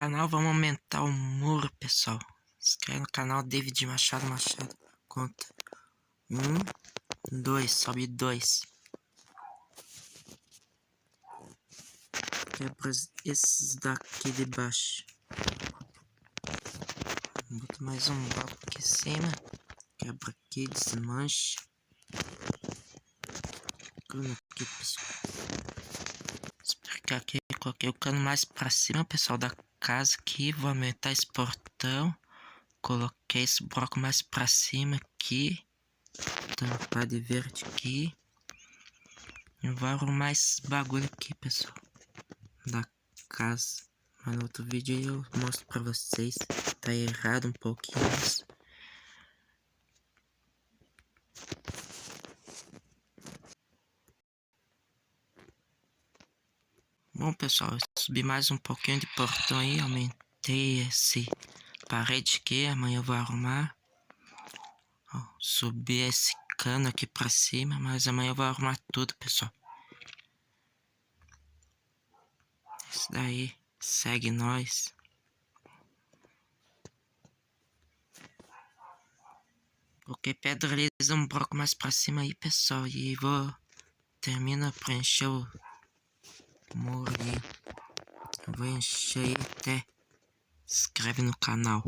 canal, vamos aumentar o muro, pessoal. Se inscreve no canal David Machado. Conta 1, 2, sobe 2. Quebra esses daqui de baixo. Bota mais um bloco aqui em cima. Quebra aqui, desmancha. Aqui, pessoal. Explicar aqui, coloquei o cano mais pra cima, pessoal, da casa aqui. Vou aumentar esse portão. Coloquei esse bloco mais pra cima aqui. Tampa de verde aqui. E vou arrumar esse bagulho aqui, pessoal, da casa. Mas no outro vídeo eu mostro pra vocês. Tá errado um pouquinho isso. Bom, pessoal, eu subi mais um pouquinho de portão aí. Aumentei esse parede aqui. Amanhã eu vou arrumar. Ó, subi esse cano aqui pra cima. Mas amanhã eu vou arrumar tudo, pessoal. Isso daí. Segue nós. Coloquei pedra lisa um bloco mais pra cima aí, pessoal. E vou terminar preencher o muro ali. Eu vou encher aí até. Se inscreve no canal.